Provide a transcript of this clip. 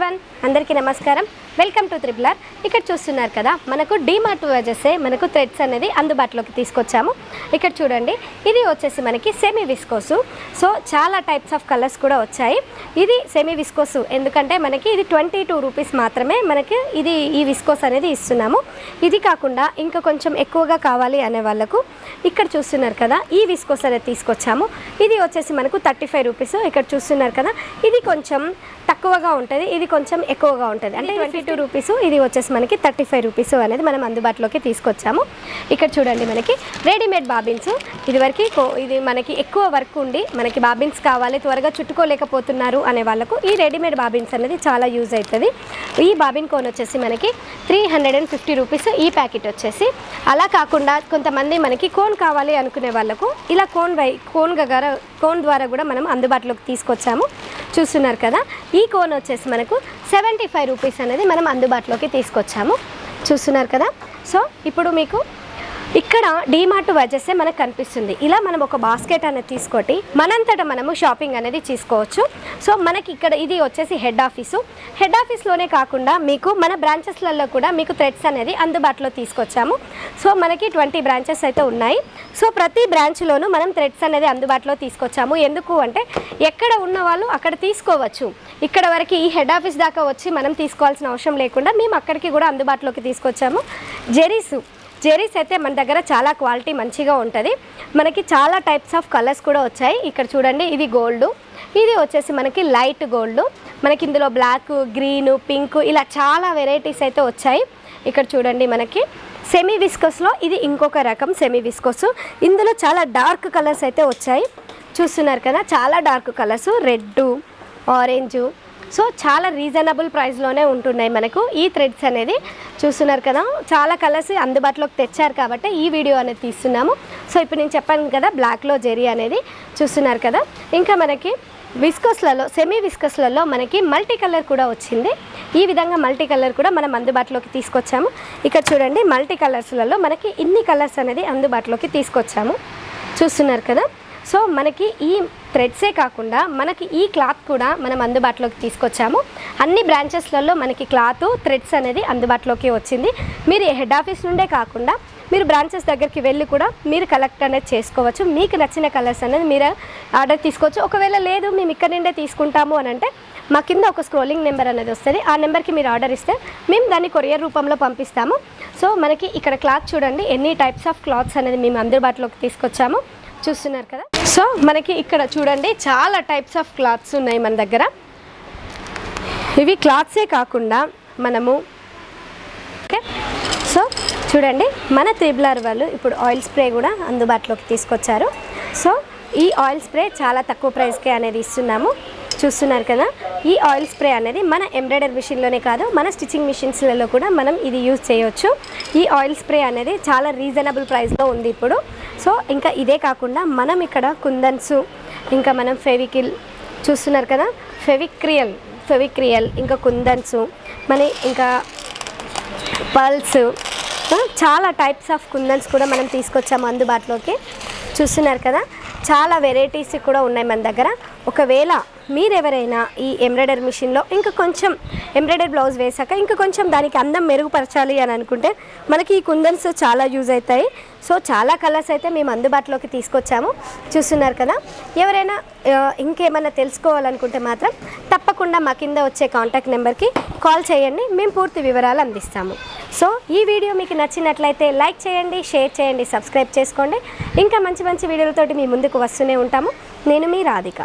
everyone అందరికీ నమస్కారం welcome to triple R ఇక్కడ చూస్తున్నారు కదా మనకు డీమార్ట్ వచ్చేసి మనకు థ్రెడ్స్ అనేది అందుబాటులోకి తీసుకొచ్చాము ఇక్కడ చూడండి ఇది వచ్చేసి మనకి సెమీ విస్కోస్ సో చాలా టైప్స్ ఆఫ్ కలర్స్ కూడా వచ్చాయి ఇది సెమీ విస్కోస్ ఎందుకంటే మనకి ఇది 22 రూపీస్ మాత్రమే మనకి ఇది ఈ విస్కోస్ అనేది ఇస్తున్నాము ఇది కాకుండా ఇంకా కొంచెం ఎక్కువగా కావాలి అనే వాళ్ళకు ఇక్కడ చూస్తున్నారు కదా ఈ విస్కోస్ అనేది తీసుకొచ్చాము ఇది వచ్చేసి మనకు 35 రూపీస్ ఇక్కడ చూస్తున్నారు కదా ఇది కొంచెం తక్కువగా ఉంటుంది ఇది కొంచెం ఎక్కువగా ఉంటుంది అంటే 22 రూపీస్ ఇది వచ్చేసి మనకి 35 రూపీస్ అనేది మనం అందుబాటులోకి తీసుకొచ్చాము ఇక్కడ చూడండి మనకి రెడీమేడ్ బాబిన్స్ ఇది మనకి ఎక్కువ వర్క్ ఉండి మనకి బాబిన్స్ కావాలి త్వరగా చుట్టుకోలేకపోతున్నారు అనే వాళ్ళకు ఈ రెడీమేడ్ బాబిన్స్ అనేది చాలా యూజ్ అవుతుంది ఈ బాబిన్ కోన్ వచ్చేసి మనకి 350 రూపీస్ ఈ ప్యాకెట్ వచ్చేసి అలా కాకుండా కొంతమంది మనకి కోన్ కావాలి అనుకునే వాళ్ళకు ఇలా కోన్ ద్వారా కూడా మనం అందుబాటులోకి తీసుకొచ్చాము చూస్తున్నారు కదా ఈ కోన్ వచ్చేసి మనకు 75 రూపీస్ అనేది మనం అందుబాటులోకి తీసుకొచ్చాము చూస్తున్నారు కదా సో ఇప్పుడు మీకు ఇక్కడ డీమార్ట్ వచ్చేస్తే మనకు కనిపిస్తుంది ఇలా మనం ఒక బాస్కెట్ అనేది తీసుకొని మనంతటా మనము షాపింగ్ అనేది చేసుకోవచ్చు సో మనకి ఇక్కడ ఇది వచ్చేసి హెడ్ ఆఫీస్లోనే కాకుండా మీకు మన బ్రాంచెస్లలో కూడా మీకు థ్రెడ్స్ అనేది అందుబాటులో తీసుకొచ్చాము సో మనకి 20 బ్రాంచెస్ అయితే ఉన్నాయి సో ప్రతి బ్రాంచ్లోనూ మనం థ్రెడ్స్ అనేది అందుబాటులో తీసుకొచ్చాము ఎందుకు అంటే ఎక్కడ ఉన్న వాళ్ళు అక్కడ తీసుకోవచ్చు ఇక్కడ వరకు ఈ హెడ్ ఆఫీస్ దాకా వచ్చి మనం తీసుకోవాల్సిన అవసరం లేకుండా మేము అక్కడికి కూడా అందుబాటులోకి తీసుకొచ్చాము జెరీస్ అయితే మన దగ్గర చాలా క్వాలిటీ మంచిగా ఉంటుంది మనకి చాలా టైప్స్ ఆఫ్ కలర్స్ కూడా వచ్చాయి ఇక్కడ చూడండి ఇది గోల్డ్ ఇది వచ్చేసి మనకి లైట్ గోల్డ్ మనకి ఇందులో బ్లాక్ గ్రీన్ పింక్ ఇలా చాలా వెరైటీస్ అయితే వచ్చాయి ఇక్కడ చూడండి మనకి సెమీ విస్కోస్లో ఇది ఇంకొక రకం సెమీ విస్కోస్ ఇందులో చాలా డార్క్ కలర్స్ అయితే వచ్చాయి చూస్తున్నారు కదా చాలా dark colours red orange so చాలా రీజనబుల్ ప్రైస్లోనే ఉంటున్నాయి మనకు ఈ థ్రెడ్స్ అనేది చూస్తున్నారు కదా చాలా కలర్స్ అందుబాటులోకి తెచ్చారు కాబట్టి ఈ వీడియో అనేది తీస్తున్నాము సో ఇప్పుడు నేను చెప్పాను కదా బ్లాక్లో జెరీ అనేది చూస్తున్నారు కదా ఇంకా మనకి విస్కోస్లలో సెమీ విస్కోస్లలో మనకి మల్టీ కలర్ కూడా వచ్చింది ఈ విధంగా మల్టీ కలర్ కూడా మనం అందుబాటులోకి తీసుకొచ్చాము ఇక్కడ చూడండి మల్టీ కలర్స్లలో మనకి ఇన్ని కలర్స్ అనేది అందుబాటులోకి తీసుకొచ్చాము చూస్తున్నారు కదా సో మనకి ఈ థ్రెడ్సే కాకుండా మనకి ఈ క్లాత్ కూడా మనం అందుబాటులోకి తీసుకొచ్చాము అన్ని బ్రాంచెస్లలో మనకి క్లాత్ థ్రెడ్స్ అనేది అందుబాటులోకి వచ్చింది మీరు హెడ్ ఆఫీస్ నుండే కాకుండా మీరు బ్రాంచెస్ దగ్గరికి వెళ్ళి కూడా మీరు కలెక్ట్ అనేది చేసుకోవచ్చు మీకు నచ్చిన కలర్స్ అనేది మీరు ఆర్డర్ తీసుకోవచ్చు ఒకవేళ లేదు మేము ఇక్కడ నుండే తీసుకుంటాము అని అంటే మా కింద ఒక స్క్రోలింగ్ నెంబర్ అనేది వస్తుంది ఆ నెంబర్కి మీరు ఆర్డర్ ఇస్తే మేము దాన్ని కొరియర్ రూపంలో పంపిస్తాము సో మనకి ఇక్కడ క్లాత్ చూడండి ఎన్ని టైప్స్ ఆఫ్ క్లాత్స్ అనేది మేము అందుబాటులోకి తీసుకొచ్చాము చూస్తున్నారు కదా సో మనకి ఇక్కడ చూడండి చాలా టైప్స్ ఆఫ్ క్లాత్స్ ఉన్నాయి మన దగ్గర ఇవి క్లాత్సే కాకుండా మనము ఓకే సో చూడండి మన త్రిబులర్ వాళ్ళు ఇప్పుడు ఆయిల్ స్ప్రే కూడా అందుబాటులోకి తీసుకొచ్చారు సో ఈ ఆయిల్ స్ప్రే చాలా తక్కువ ప్రైస్కే అనేది ఇస్తున్నాము చూస్తున్నారు కదా ఈ ఆయిల్ స్ప్రే అనేది మన ఎంబ్రాయిడరీ మిషన్లోనే కాదు మన స్టిచ్చింగ్ మిషన్స్లలో కూడా మనం ఇది యూజ్ చేయొచ్చు ఈ ఆయిల్ స్ప్రే అనేది చాలా రీజనబుల్ ప్రైస్లో ఉంది ఇప్పుడు సో ఇంకా ఇదే కాకుండా మనం ఇక్కడ కుందన్స్ ఇంకా మనం ఫెవికిల్ చూస్తున్నారు కదా ఫెవిక్రియల్ ఇంకా కుందన్స్ ఇంకా పర్ల్స్ చాలా టైప్స్ ఆఫ్ కుందన్స్ కూడా మనం తీసుకొచ్చాము అందుబాటులోకి చూస్తున్నారు కదా చాలా వెరైటీస్ కూడా ఉన్నాయి మన దగ్గర ఒకవేళ మీరెవరైనా ఈ ఎంబ్రాయిడరీ మిషన్లో ఇంకా కొంచెం ఎంబ్రాయిడరీ బ్లౌజ్ వేసాక ఇంకా కొంచెం దానికి అందం మెరుగుపరచాలి అని అనుకుంటే మనకి ఈ కుందన్స్ చాలా యూజ్ అవుతాయి సో చాలా కలర్స్ అయితే మేము అందుబాటులోకి తీసుకొచ్చాము చూస్తున్నారు కదా ఎవరైనా ఇంకేమైనా తెలుసుకోవాలనుకుంటే మాత్రం తప్పకుండా మా కింద వచ్చే కాంటాక్ట్ నెంబర్కి కాల్ చేయండి మేము పూర్తి వివరాలు అందిస్తాము సో ఈ వీడియో మీకు నచ్చినట్లయితే లైక్ చేయండి షేర్ చేయండి సబ్స్క్రైబ్ చేసుకోండి ఇంకా మంచి వీడియోలతోటి మీ ముందుకు వస్తూనే ఉంటాము నేను మీ రాధిక